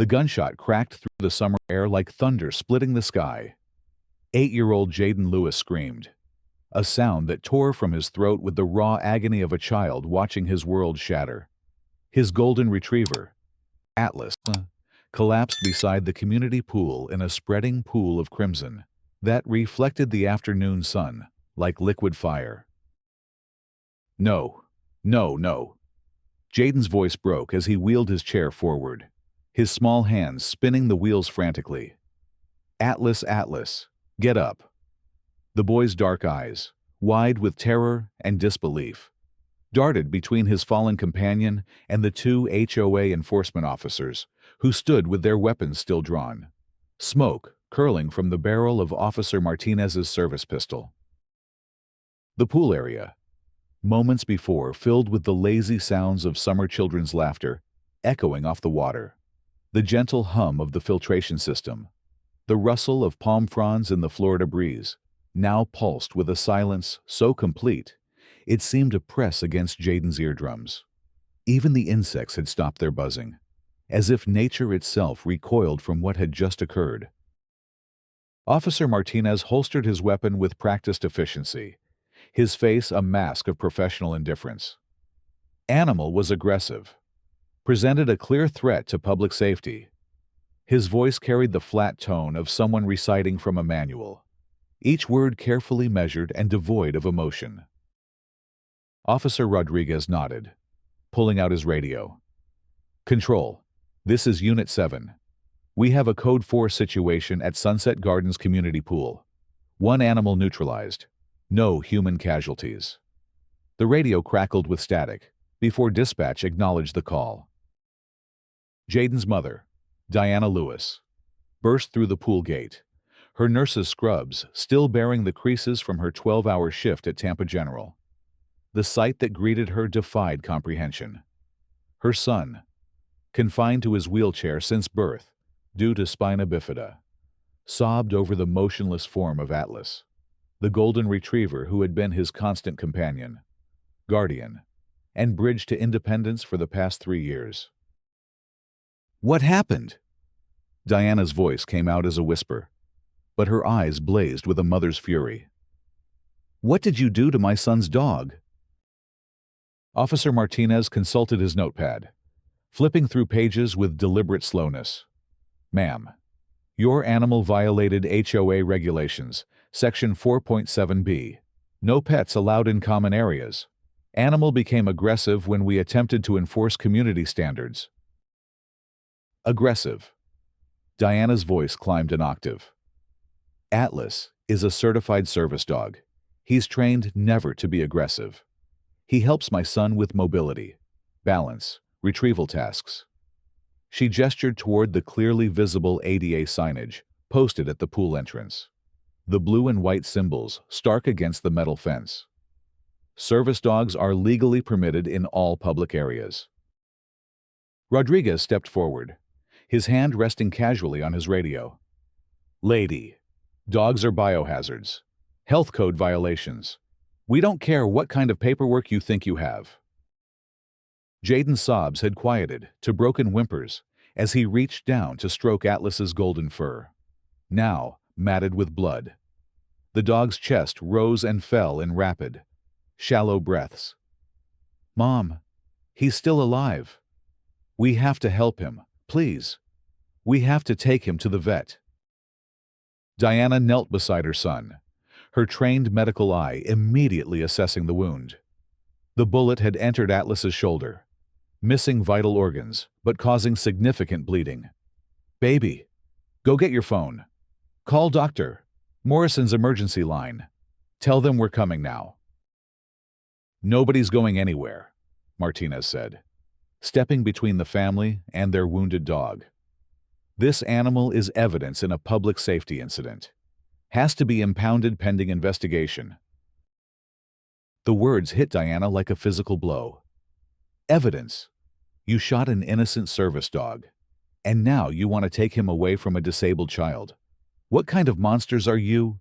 The gunshot cracked through the summer air like thunder splitting the sky. 8-year-old Jaden Lewis screamed, a sound that tore from his throat with the raw agony of a child watching his world shatter. His golden retriever, Atlas, collapsed beside the community pool in a spreading pool of crimson that reflected the afternoon sun like liquid fire. No, no, no. Jaden's voice broke as he wheeled his chair forward, his small hands spinning the wheels frantically. Atlas, Atlas, get up. The boy's dark eyes, wide with terror and disbelief, darted between his fallen companion and the two HOA enforcement officers who stood with their weapons still drawn, smoke curling from the barrel of Officer Martinez's service pistol. The pool area, moments before filled with the lazy sounds of summer children's laughter echoing off the water, the gentle hum of the filtration system, the rustle of palm fronds in the Florida breeze, now pulsed with a silence so complete it seemed to press against Jaden's eardrums. Even the insects had stopped their buzzing, as if nature itself recoiled from what had just occurred. Officer Martinez holstered his weapon with practiced efficiency, his face a mask of professional indifference. Animal was aggressive, presented a clear threat to public safety. His voice carried the flat tone of someone reciting from a manual, each word carefully measured and devoid of emotion. Officer Rodriguez nodded, pulling out his radio. "Control, this is Unit 7. We have a Code 4 situation at Sunset Gardens Community Pool. 1 animal neutralized. No human casualties." The radio crackled with static before dispatch acknowledged the call. Jaden's mother, Diana Lewis, burst through the pool gate, her nurse's scrubs still bearing the creases from her 12-hour shift at Tampa General. The sight that greeted her defied comprehension. Her son, confined to his wheelchair since birth due to spina bifida, sobbed over the motionless form of Atlas, the golden retriever who had been his constant companion, guardian, and bridge to independence for the past 3 years. "What happened?" Diana's voice came out as a whisper, but her eyes blazed with a mother's fury. "What did you do to my son's dog?" Officer Martinez consulted his notepad, flipping through pages with deliberate slowness. "Ma'am, your animal violated HOA regulations, Section 4.7b. No pets allowed in common areas. Animal became aggressive when we attempted to enforce community standards." Aggressive. Diana's voice climbed an octave. "Atlas is a certified service dog. He's trained never to be aggressive. He helps my son with mobility, balance, retrieval tasks." She gestured toward the clearly visible ADA signage posted at the pool entrance, the blue and white symbols stark against the metal fence. Service dogs are legally permitted in all public areas. Rodriguez stepped forward, his hand resting casually on his radio. "Lady, dogs are biohazards, health code violations. We don't care what kind of paperwork you think you have." Jaden's sobs had quieted to broken whimpers as he reached down to stroke Atlas's golden fur, now matted with blood. The dog's chest rose and fell in rapid, shallow breaths. "Mom, he's still alive. We have to help him, please. We have to take him to the vet." Diana knelt beside her son, her trained medical eye immediately assessing the wound. The bullet had entered Atlas's shoulder, missing vital organs, but causing significant bleeding. "Baby, go get your phone. Call Dr. Morrison's emergency line. Tell them we're coming now." "Nobody's going anywhere," Martinez said, stepping between the family and their wounded dog. "This animal is evidence in a public safety incident. Has to be impounded pending investigation." The words hit Diana like a physical blow. Evidence. You shot an innocent service dog, and now you want to take him away from a disabled child. What kind of monsters are you?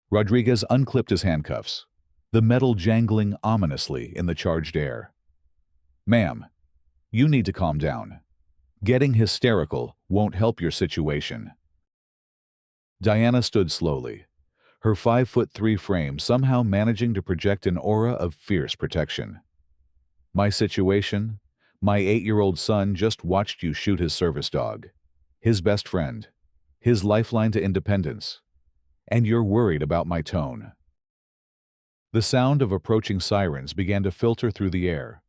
Rodriguez unclipped his handcuffs, the metal jangling ominously in the charged air. "Ma'am, you need to calm down. Getting hysterical won't help your situation. Diana stood slowly, her 5'3" frame somehow managing to project an aura of fierce protection. My situation? My 8-year-old son just watched you shoot his service dog, his best friend, his lifeline to independence, and you're worried about my tone. The sound of approaching sirens began to filter through the air,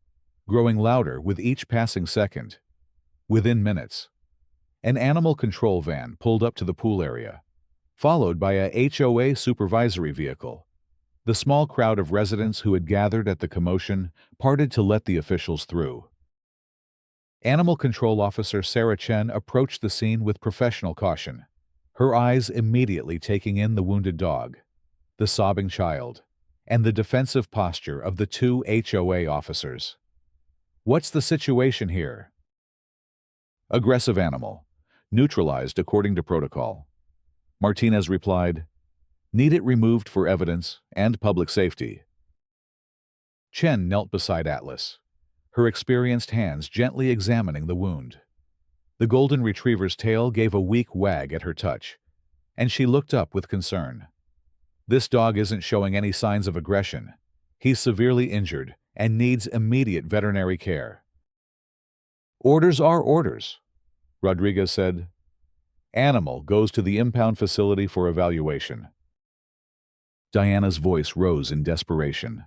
growing louder with each passing second. Within minutes, an animal control van pulled up to the pool area, followed by a HOA supervisory vehicle. The small crowd of residents who had gathered at the commotion parted to let the officials through. Animal Control Officer Sarah Chen approached the scene with professional caution, her eyes immediately taking in the wounded dog, the sobbing child, and the defensive posture of the 2 HOA officers. "What's the situation here?" "Aggressive animal. Neutralized according to protocol." Martinez replied, "Need it removed for evidence and public safety." Chen knelt beside Atlas, her experienced hands gently examining the wound. The golden retriever's tail gave a weak wag at her touch, and she looked up with concern. "This dog isn't showing any signs of aggression. He's severely injured and needs immediate veterinary care." "Orders are orders," Rodriguez said. "Animal goes to the impound facility for evaluation." Diana's voice rose in desperation.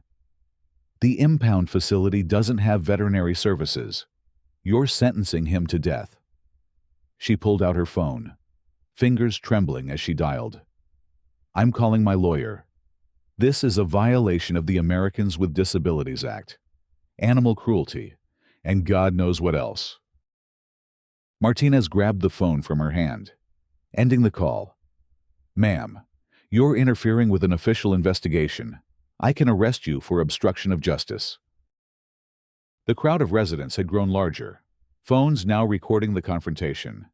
"The impound facility doesn't have veterinary services. You're sentencing him to death." She pulled out her phone, fingers trembling as she dialed. "I'm calling my lawyer. This is a violation of the Americans with Disabilities Act, animal cruelty, and God knows what else." Martinez grabbed the phone from her hand, ending the call. "Ma'am, you're interfering with an official investigation. I can arrest you for obstruction of justice." The crowd of residents had grown larger, phones now recording the confrontation.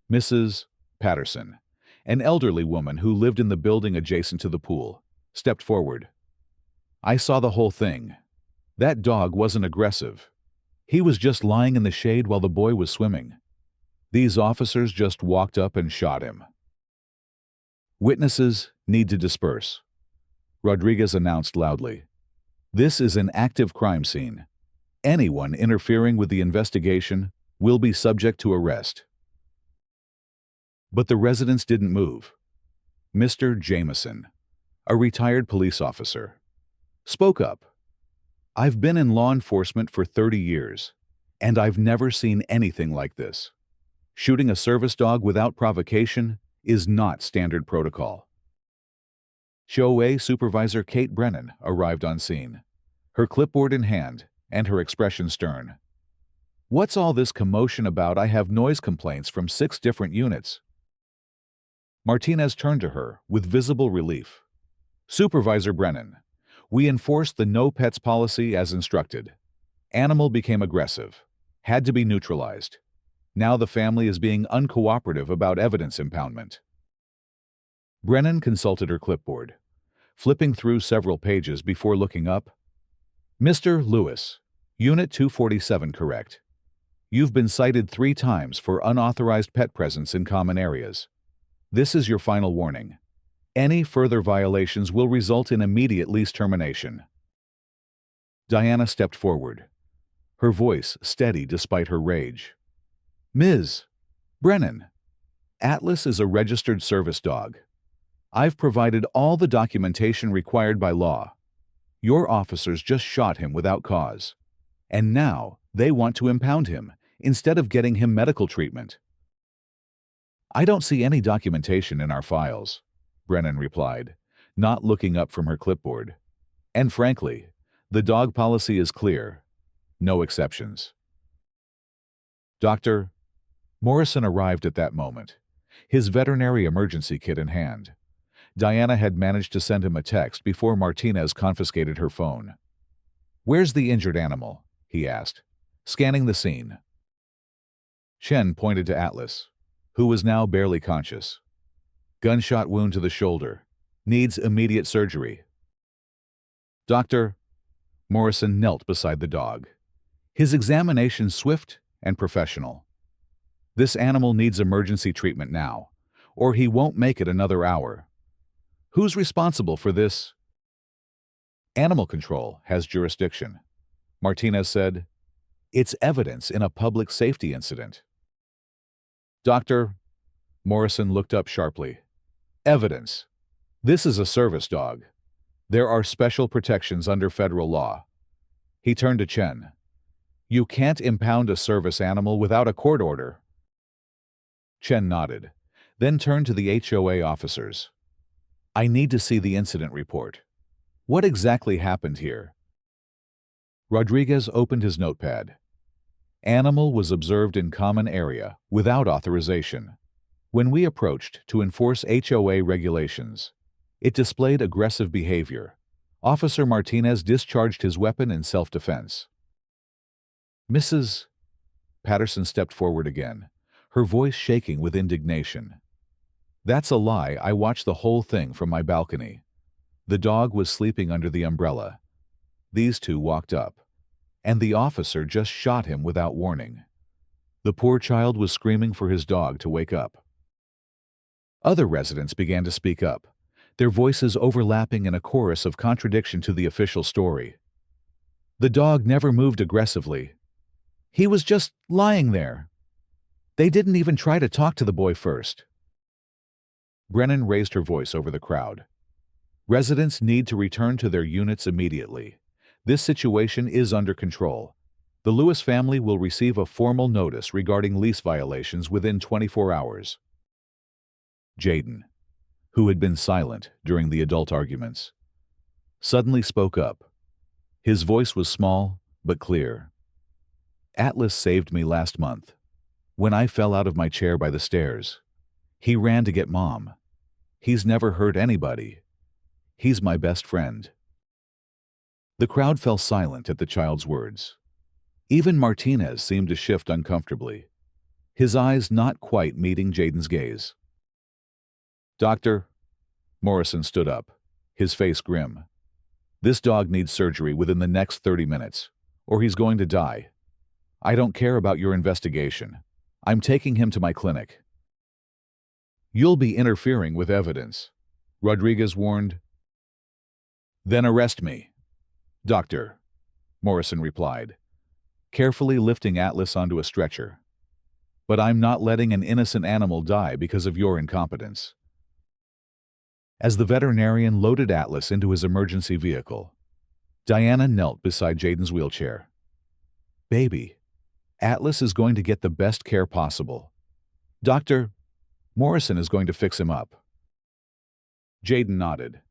Mrs. Patterson, an elderly woman who lived in the building adjacent to the pool, stepped forward. "I saw the whole thing. That dog wasn't aggressive. He was just lying in the shade while the boy was swimming. These officers just walked up and shot him." "Witnesses need to disperse," Rodriguez announced loudly. "This is an active crime scene. Anyone interfering with the investigation will be subject to arrest." But the residents didn't move. Mr. Jameson, a retired police officer, spoke up. "I've been in law enforcement for 30 years, and I've never seen anything like this. Shooting a service dog without provocation is not standard protocol." HOA Supervisor Kate Brennan arrived on scene, her clipboard in hand and her expression stern. "What's all this commotion about? I have noise complaints from 6 different units." Martinez turned to her with visible relief. "Supervisor Brennan, we enforced the no pets policy as instructed. Animal became aggressive, had to be neutralized. Now the family is being uncooperative about evidence impoundment." Brennan consulted her clipboard, flipping through several pages before looking up. "Mr. Lewis, Unit 247 correct. You've been cited 3 times for unauthorized pet presence in common areas. This is your final warning. Any further violations will result in immediate lease termination." Diana stepped forward, her voice steady despite her rage. "Ms. Brennan, Atlas is a registered service dog. I've provided all the documentation required by law. Your officers just shot him without cause, and now they want to impound him instead of getting him medical treatment." "I don't see any documentation in our files," Brennan replied, not looking up from her clipboard. "And frankly, the dog policy is clear. No exceptions." Dr. Morrison arrived at that moment, his veterinary emergency kit in hand. Diana had managed to send him a text before Martinez confiscated her phone. "Where's the injured animal?" he asked, scanning the scene. Chen pointed to Atlas, who was now barely conscious. "Gunshot wound to the shoulder. Needs immediate surgery." Dr. Morrison knelt beside the dog, his examination swift and professional. This animal needs emergency treatment now, or he won't make it another hour. Who's responsible for this? Animal control has jurisdiction, Martinez said. It's evidence in a public safety incident. Doctor, Morrison looked up sharply. Evidence. This is a service dog. There are special protections under federal law. He turned to Chen. You can't impound a service animal without a court order. Chen nodded, then turned to the HOA officers. I need to see the incident report. What exactly happened here? Rodriguez opened his notepad. Animal was observed in common area, without authorization. When we approached to enforce HOA regulations, it displayed aggressive behavior. Officer Martinez discharged his weapon in self-defense. Mrs. Patterson stepped forward again, her voice shaking with indignation. That's a lie. I watched the whole thing from my balcony. The dog was sleeping under the umbrella. These two walked up, and the officer just shot him without warning. The poor child was screaming for his dog to wake up. Other residents began to speak up, their voices overlapping in a chorus of contradiction to the official story. The dog never moved aggressively. He was just lying there. They didn't even try to talk to the boy first. Brennan raised her voice over the crowd. Residents need to return to their units immediately. This situation is under control. The Lewis family will receive a formal notice regarding lease violations within 24 hours. Jaden, who had been silent during the adult arguments, suddenly spoke up. His voice was small but clear. Atlas saved me last month. When I fell out of my chair by the stairs, he ran to get Mom. He's never hurt anybody. He's my best friend. The crowd fell silent at the child's words. Even Martinez seemed to shift uncomfortably, his eyes not quite meeting Jaden's gaze. Doctor, Morrison stood up, his face grim. This dog needs surgery within the next 30 minutes, or he's going to die. I don't care about your investigation. I'm taking him to my clinic. You'll be interfering with evidence, Rodriguez warned. Then arrest me. Doctor, Morrison replied, carefully lifting Atlas onto a stretcher. But I'm not letting an innocent animal die because of your incompetence. As the veterinarian loaded Atlas into his emergency vehicle, Diana knelt beside Jaden's wheelchair. Baby, Atlas is going to get the best care possible. Doctor, Morrison is going to fix him up. Jaden nodded,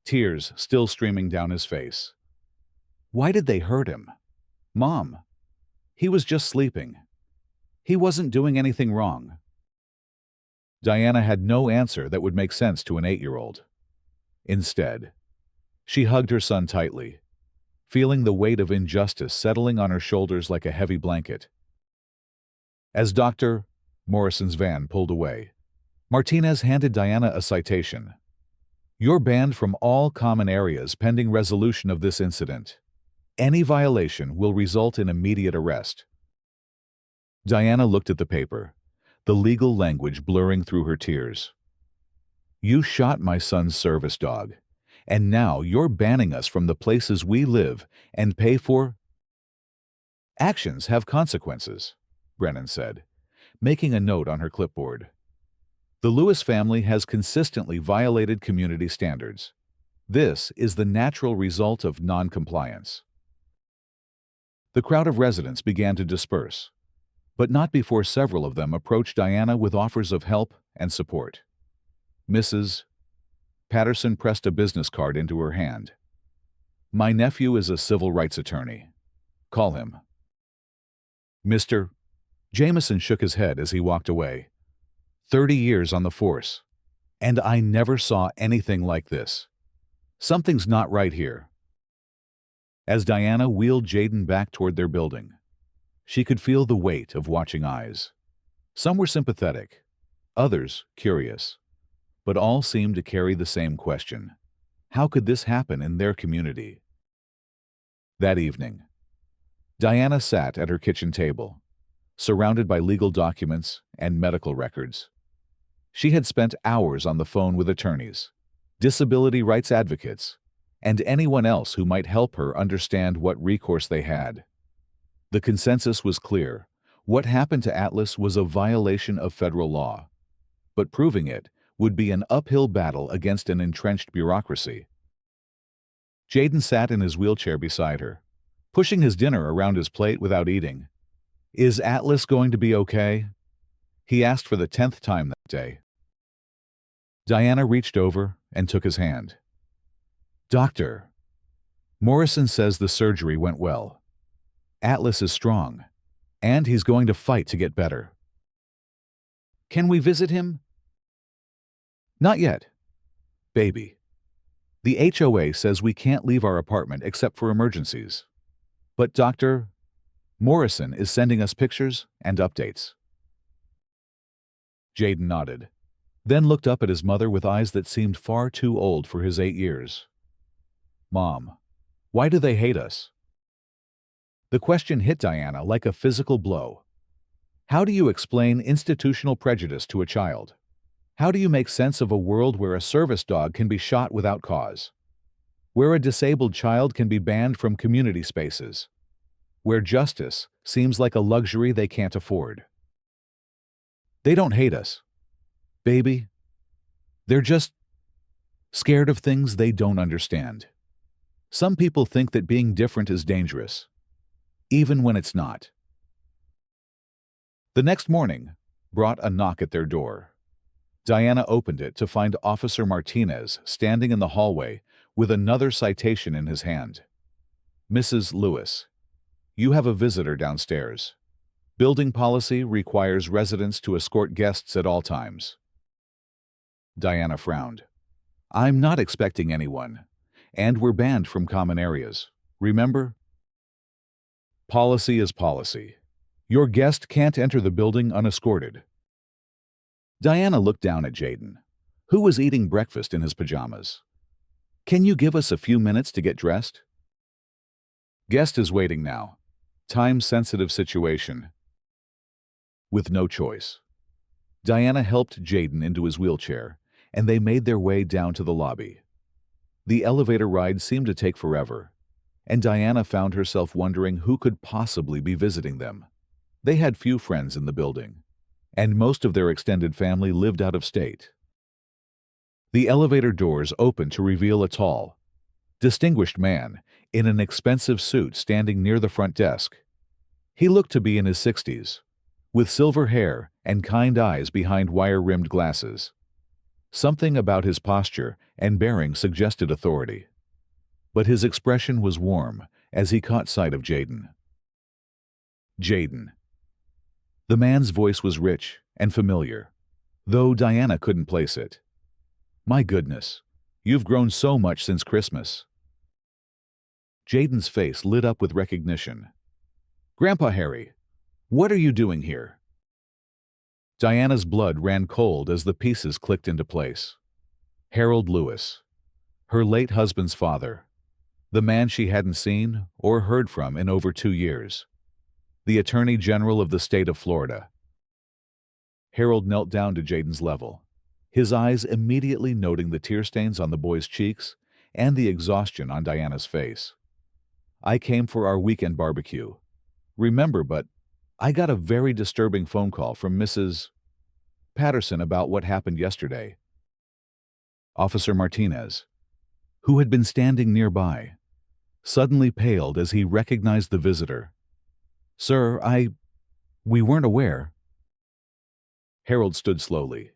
tears still streaming down his face. Why did they hurt him? Mom, he was just sleeping. He wasn't doing anything wrong. Diana had no answer that would make sense to an 8-year-old. Instead, she hugged her son tightly, feeling the weight of injustice settling on her shoulders like a heavy blanket. As Dr. Morrison's van pulled away, Martinez handed Diana a citation. You're banned from all common areas pending resolution of this incident. Any violation will result in immediate arrest. Diana looked at the paper, the legal language blurring through her tears. You shot my son's service dog, and now you're banning us from the places we live and pay for? Actions have consequences, Brennan said, making a note on her clipboard. The Lewis family has consistently violated community standards. This is the natural result of non-compliance. The crowd of residents began to disperse, but not before several of them approached Diana with offers of help and support. Mrs. Patterson pressed a business card into her hand. My nephew is a civil rights attorney. Call him. Mr. Jameson shook his head as he walked away. 30 years on the force, and I never saw anything like this. Something's not right here. As Diana wheeled Jaden back toward their building, she could feel the weight of watching eyes. Some were sympathetic, others curious, but all seemed to carry the same question. How could this happen in their community? That evening, Diana sat at her kitchen table, surrounded by legal documents and medical records. She had spent hours on the phone with attorneys, disability rights advocates, and anyone else who might help her understand what recourse they had. The consensus was clear. What happened to Atlas was a violation of federal law, but proving it would be an uphill battle against an entrenched bureaucracy. Jaden sat in his wheelchair beside her, pushing his dinner around his plate without eating. "Is Atlas going to be okay?" he asked for the 10th time that day. Diana reached over and took his hand. "Doctor, Morrison says the surgery went well. Atlas is strong, and he's going to fight to get better." "Can we visit him?" "Not yet, baby. The HOA says we can't leave our apartment except for emergencies. But Dr. Morrison is sending us pictures and updates." Jaden nodded, then looked up at his mother with eyes that seemed far too old for his 8 years. "Mom, why do they hate us?" The question hit Diana like a physical blow. How do you explain institutional prejudice to a child? How do you make sense of a world where a service dog can be shot without cause? Where a disabled child can be banned from community spaces? Where justice seems like a luxury they can't afford? They don't hate us, baby. They're just scared of things they don't understand. Some people think that being different is dangerous, even when it's not. The next morning brought a knock at their door. Diana opened it to find Officer Martinez standing in the hallway with another citation in his hand. "Mrs. Lewis, you have a visitor downstairs. Building policy requires residents to escort guests at all times." Diana frowned. "I'm not expecting anyone, and we're banned from common areas. Remember? Policy is policy. Your guest can't enter the building unescorted." Diana looked down at Jaden, who was eating breakfast in his pajamas. "Can you give us a few minutes to get dressed?" "Guest is waiting now. Time-sensitive situation." With no choice, Diana helped Jaden into his wheelchair, and they made their way down to the lobby. The elevator ride seemed to take forever, and Diana found herself wondering who could possibly be visiting them. They had few friends in the building, and most of their extended family lived out of state. The elevator doors opened to reveal a tall, distinguished man in an expensive suit standing near the front desk. He looked to be in his 60s, with silver hair and kind eyes behind wire-rimmed glasses. Something about his posture and bearing suggested authority, but his expression was warm as he caught sight of Jaden. "Jaden." The man's voice was rich and familiar, though Diana couldn't place it. "My goodness, you've grown so much since Christmas." Jaden's face lit up with recognition. "Grandpa Harry, what are you doing here?" Diana's blood ran cold as the pieces clicked into place. Harold Lewis, her late husband's father, the man she hadn't seen or heard from in over 2 years, the Attorney General of the state of Florida. Harold knelt down to Jaden's level, his eyes immediately noting the tear stains on the boy's cheeks and the exhaustion on Diana's face. "I came for our weekend barbecue. Remember, but I got a very disturbing phone call from Mrs. Patterson about what happened yesterday." Officer Martinez, who had been standing nearby, suddenly paled as he recognized the visitor. "Sir, we weren't aware." Harold stood slowly,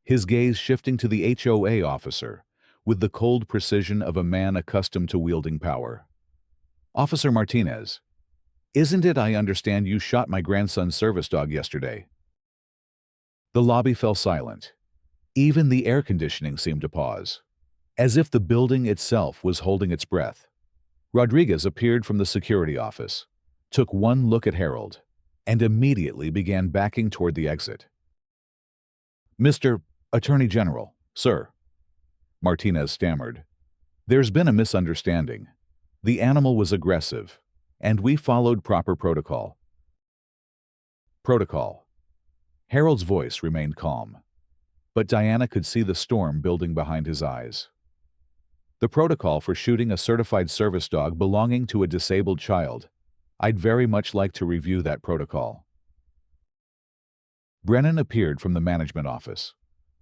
his gaze shifting to the HOA officer with the cold precision of a man accustomed to wielding power. "Officer Martinez, isn't it I understand you shot my grandson's service dog yesterday?" The lobby fell silent. Even the air conditioning seemed to pause, as if the building itself was holding its breath. Rodriguez appeared from the security office, took one look at Harold, and immediately began backing toward the exit. "Mr. Attorney General, sir," Martinez stammered, "there's been a misunderstanding. The animal was aggressive, and we followed proper protocol." Protocol. Harold's voice remained calm, but Diana could see the storm building behind his eyes. The protocol for shooting a certified service dog belonging to a disabled child. I'd very much like to review that protocol. Brennan appeared from the management office,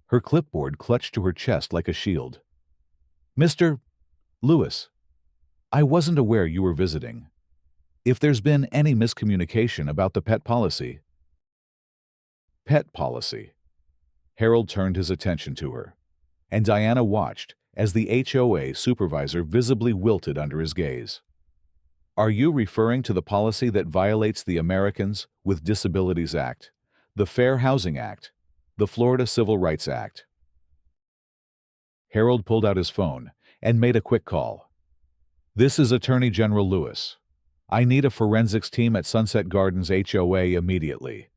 her clipboard clutched to her chest like a shield. Mr. Lewis, I wasn't aware you were visiting. If there's been any miscommunication about the pet policy. Pet policy. Harold turned his attention to her, and Diana watched as the HOA supervisor visibly wilted under his gaze. Are you referring to the policy that violates the Americans with Disabilities Act, the Fair Housing Act, the Florida Civil Rights Act? Harold pulled out his phone and made a quick call. This is Attorney General Lewis. I need a forensics team at Sunset Gardens HOA immediately.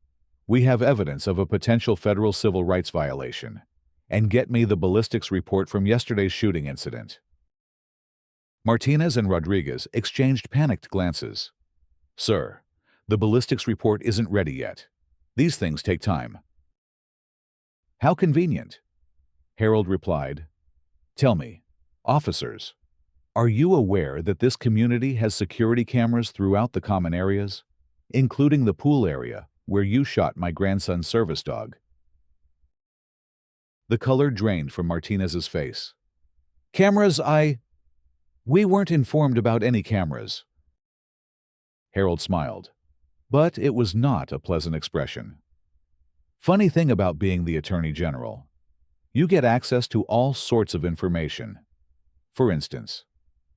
We have evidence of a potential federal civil rights violation. And get me the ballistics report from yesterday's shooting incident. Martinez and Rodriguez exchanged panicked glances. Sir, the ballistics report isn't ready yet. These things take time. How convenient, Harold replied. Tell me, officers, are you aware that this community has security cameras throughout the common areas, including the pool area where you shot my grandson's service dog? The color drained from Martinez's face. Cameras, We weren't informed about any cameras. Harold smiled, but it was not a pleasant expression. Funny thing about being the Attorney General. You get access to all sorts of information. For instance,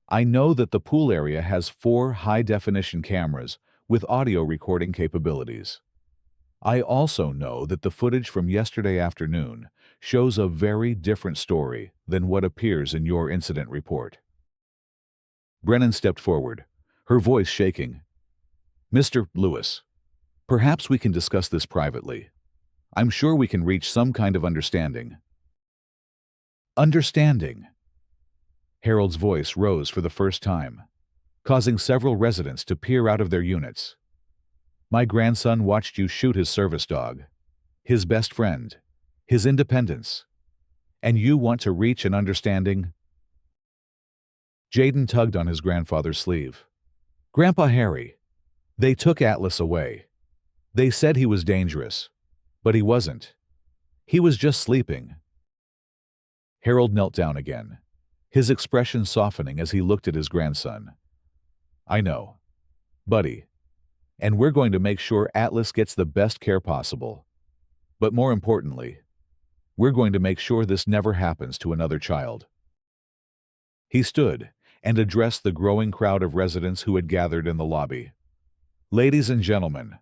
I know that the pool area has 4 high-definition cameras with audio recording capabilities. I also know that the footage from yesterday afternoon shows a very different story than what appears in your incident report. Brennan stepped forward, her voice shaking. Mr. Lewis, perhaps we can discuss this privately. I'm sure we can reach some kind of understanding. Understanding. Harold's voice rose for the first time, causing several residents to peer out of their units. My grandson watched you shoot his service dog, his best friend, his independence, and you want to reach an understanding? Jaden tugged on his grandfather's sleeve. Grandpa Harry, they took Atlas away. They said he was dangerous, but he wasn't. He was just sleeping. Harold knelt down again, his expression softening as he looked at his grandson. I know, buddy, and we're going to make sure Atlas gets the best care possible. But more importantly, we're going to make sure this never happens to another child. He stood and addressed the growing crowd of residents who had gathered in the lobby. Ladies and gentlemen,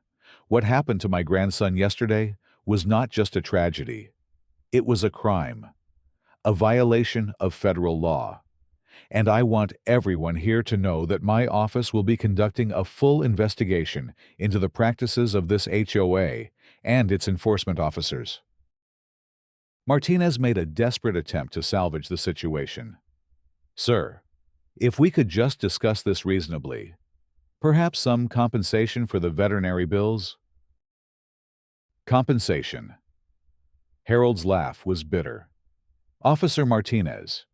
what happened to my grandson yesterday was not just a tragedy. It was a crime, a violation of federal law. And I want everyone here to know that my office will be conducting a full investigation into the practices of this HOA and its enforcement officers. Martinez made a desperate attempt to salvage the situation. Sir, if we could just discuss this reasonably, perhaps some compensation for the veterinary bills? Compensation. Harold's laugh was bitter. Officer Martinez,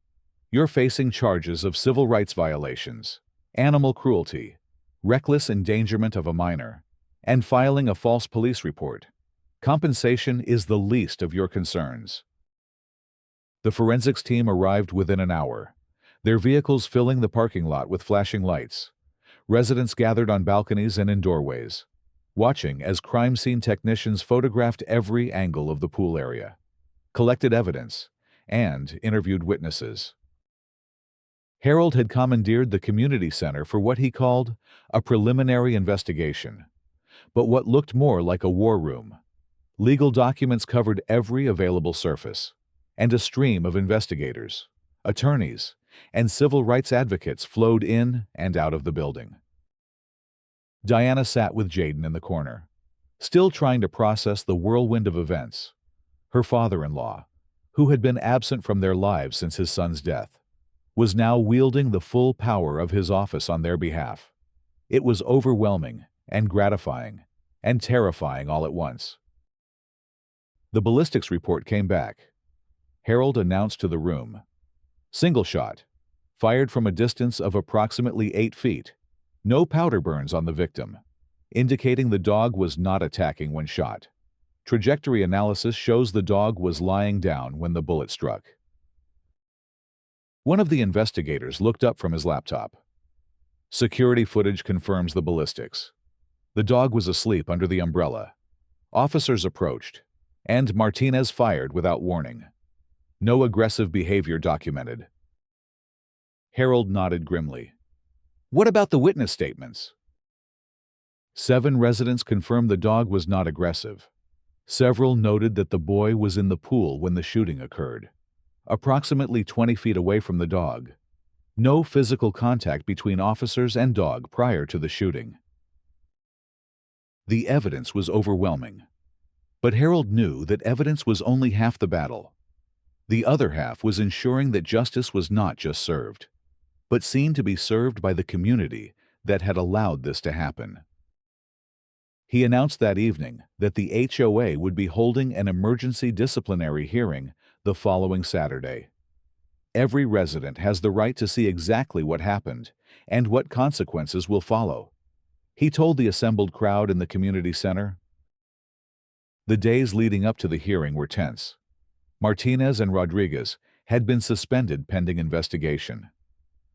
you're facing charges of civil rights violations, animal cruelty, reckless endangerment of a minor, and filing a false police report. Compensation is the least of your concerns. The forensics team arrived within an hour, their vehicles filling the parking lot with flashing lights. Residents gathered on balconies and in doorways, watching as crime scene technicians photographed every angle of the pool area, collected evidence, and interviewed witnesses. Harold had commandeered the community center for what he called a preliminary investigation, but what looked more like a war room. Legal documents covered every available surface, and a stream of investigators, attorneys, and civil rights advocates flowed in and out of the building. Diana sat with Jaden in the corner, still trying to process the whirlwind of events. Her father-in-law, who had been absent from their lives since his son's death, was now wielding the full power of his office on their behalf. It was overwhelming and gratifying, and terrifying all at once. The ballistics report came back. Harold announced to the room, "Single shot, fired from a distance of approximately 8 feet. No powder burns on the victim, indicating the dog was not attacking when shot. Trajectory analysis shows the dog was lying down when the bullet struck." One of the investigators looked up from his laptop. Security footage confirms the ballistics. The dog was asleep under the umbrella. Officers approached, and Martinez fired without warning. No aggressive behavior documented. Harold nodded grimly. "What about the witness statements?" 7 residents confirmed the dog was not aggressive. Several noted that the boy was in the pool when the shooting occurred, approximately 20 feet away from the dog. No physical contact between officers and dog prior to the shooting. The evidence was overwhelming. But Harold knew that evidence was only half the battle. The other half was ensuring that justice was not just served, but seen to be served by the community that had allowed this to happen. He announced that evening that the HOA would be holding an emergency disciplinary hearing the following Saturday. Every resident has the right to see exactly what happened and what consequences will follow, he told the assembled crowd in the community center. The days leading up to the hearing were tense. Martinez and Rodriguez had been suspended pending investigation,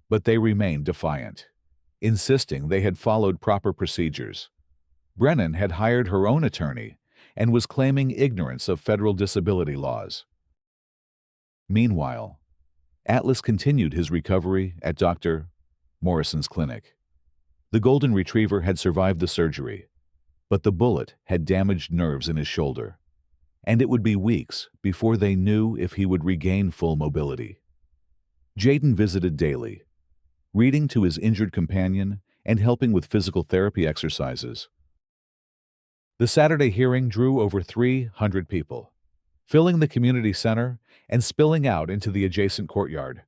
but they remained defiant, insisting they had followed proper procedures. Brennan had hired her own attorney and was claiming ignorance of federal disability laws. Meanwhile, Atlas continued his recovery at Dr. Morrison's clinic. The golden retriever had survived the surgery, but the bullet had damaged nerves in his shoulder, and it would be weeks before they knew if he would regain full mobility. Jaden visited daily, reading to his injured companion and helping with physical therapy exercises. The Saturday hearing drew over 300 people, filling the community center and spilling out into the adjacent courtyard.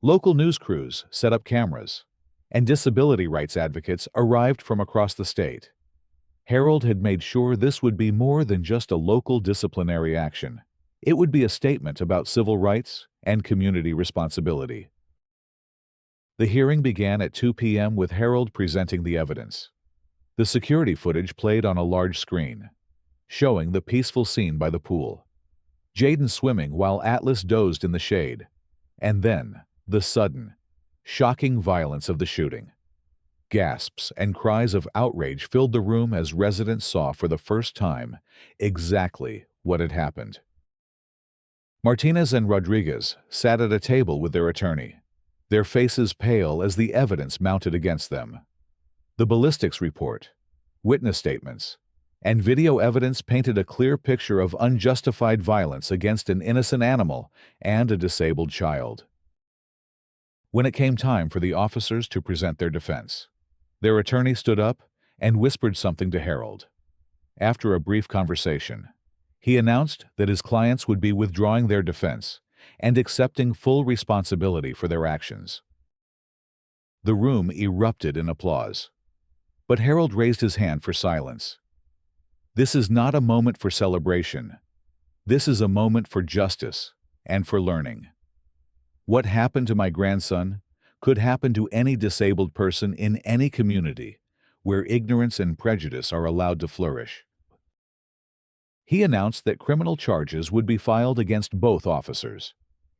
Local news crews set up cameras, and disability rights advocates arrived from across the state. Harold had made sure this would be more than just a local disciplinary action. It would be a statement about civil rights and community responsibility. The hearing began at 2 p.m. with Harold presenting the evidence. The security footage played on a large screen, showing the peaceful scene by the pool. Jaden swimming while Atlas dozed in the shade, and then the sudden, shocking violence of the shooting. Gasps and cries of outrage filled the room as residents saw for the first time exactly what had happened. Martinez and Rodriguez sat at a table with their attorney, their faces pale as the evidence mounted against them. The ballistics report, witness statements, and video evidence painted a clear picture of unjustified violence against an innocent animal and a disabled child. When it came time for the officers to present their defense, their attorney stood up and whispered something to Harold. After a brief conversation, he announced that his clients would be withdrawing their defense and accepting full responsibility for their actions. The room erupted in applause, but Harold raised his hand for silence. This is not a moment for celebration. This is a moment for justice and for learning. What happened to my grandson could happen to any disabled person in any community where ignorance and prejudice are allowed to flourish. He announced that criminal charges would be filed against both officers,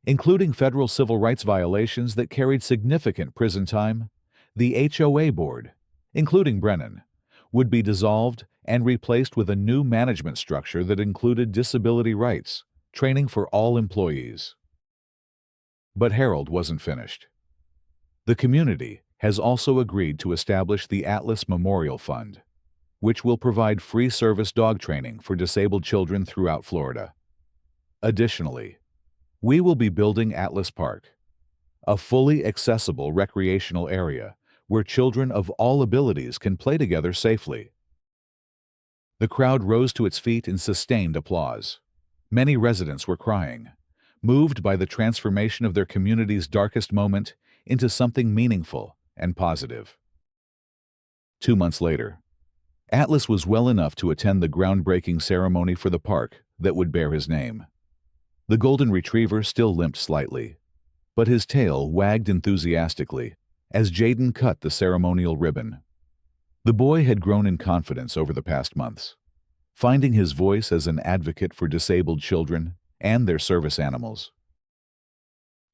including federal civil rights violations that carried significant prison time. The HOA board, including Brennan, would be dissolved and replaced with a new management structure that included disability rights, training for all employees. But Harold wasn't finished. The community has also agreed to establish the Atlas Memorial Fund, which will provide free service dog training for disabled children throughout Florida. Additionally, we will be building Atlas Park, a fully accessible recreational area where children of all abilities can play together safely. The crowd rose to its feet in sustained applause. Many residents were crying, moved by the transformation of their community's darkest moment into something meaningful and positive. 2 months later, Atlas was well enough to attend the groundbreaking ceremony for the park that would bear his name. The golden retriever still limped slightly, but his tail wagged enthusiastically as Jaden cut the ceremonial ribbon. The boy had grown in confidence over the past months, finding his voice as an advocate for disabled children and their service animals.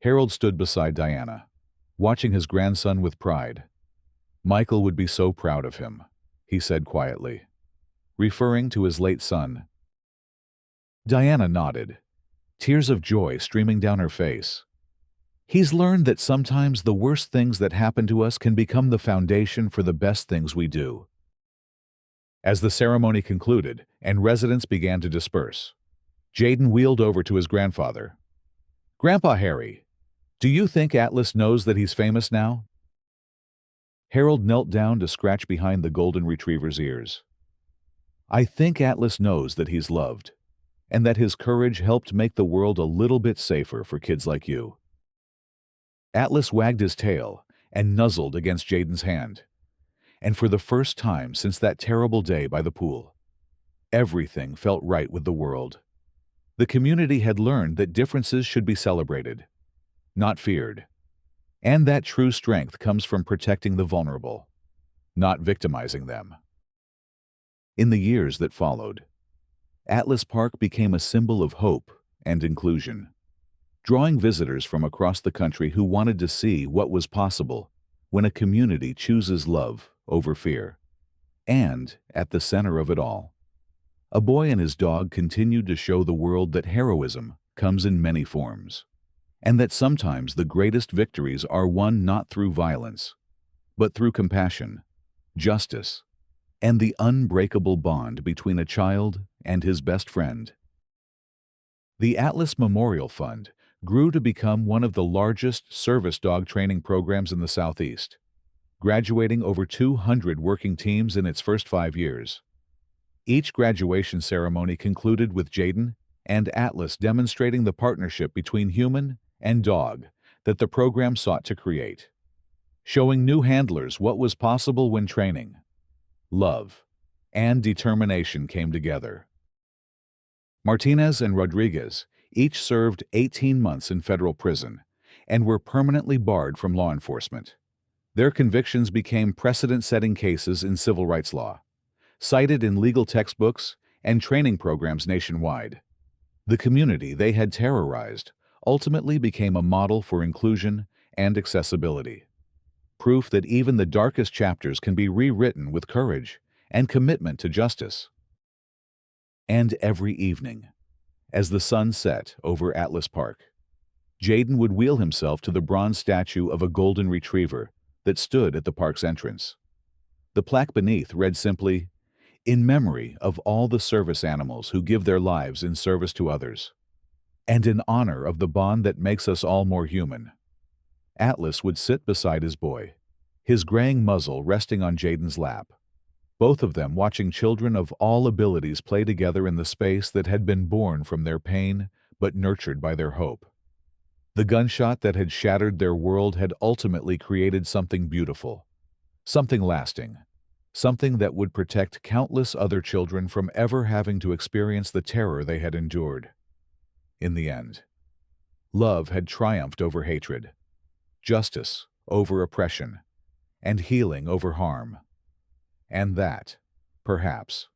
Harold stood beside Diana, watching his grandson with pride. "Michael would be so proud of him," he said quietly, referring to his late son. Diana nodded, tears of joy streaming down her face. "He's learned that sometimes the worst things that happen to us can become the foundation for the best things we do." As the ceremony concluded and residents began to disperse, Jaden wheeled over to his grandfather. "Grandpa Harry, do you think Atlas knows that he's famous now?" Harold knelt down to scratch behind the golden retriever's ears. "I think Atlas knows that he's loved, and that his courage helped make the world a little bit safer for kids like you." Atlas wagged his tail and nuzzled against Jaden's hand. And for the first time since that terrible day by the pool, everything felt right with the world. The community had learned that differences should be celebrated, not feared, and that true strength comes from protecting the vulnerable, not victimizing them. In the years that followed, Atlas Park became a symbol of hope and inclusion, drawing visitors from across the country who wanted to see what was possible when a community chooses love over fear. And, at the center of it all, a boy and his dog continued to show the world that heroism comes in many forms, and that sometimes the greatest victories are won not through violence, but through compassion, justice, and the unbreakable bond between a child and his best friend. The Atlas Memorial Fund grew to become one of the largest service dog training programs in the Southeast, graduating over 200 working teams in its first 5 years. Each graduation ceremony concluded with Jaden and Atlas demonstrating the partnership between human and dog that the program sought to create, showing new handlers what was possible when training, love, and determination came together. Martinez and Rodriguez each served 18 months in federal prison and were permanently barred from law enforcement. Their convictions became precedent-setting cases in civil rights law, cited in legal textbooks and training programs nationwide. The community they had terrorized ultimately became a model for inclusion and accessibility, proof that even the darkest chapters can be rewritten with courage and commitment to justice. And every evening, as the sun set over Atlas Park, Jaden would wheel himself to the bronze statue of a golden retriever that stood at the park's entrance. The plaque beneath read simply, "In memory of all the service animals who give their lives in service to others, and in honor of the bond that makes us all more human." Atlas would sit beside his boy, his graying muzzle resting on Jaden's lap, both of them watching children of all abilities play together in the space that had been born from their pain but nurtured by their hope. The gunshot that had shattered their world had ultimately created something beautiful, something lasting, something that would protect countless other children from ever having to experience the terror they had endured. In the end, love had triumphed over hatred, justice over oppression, and healing over harm. And that, perhaps,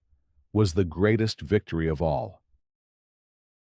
was the greatest victory of all.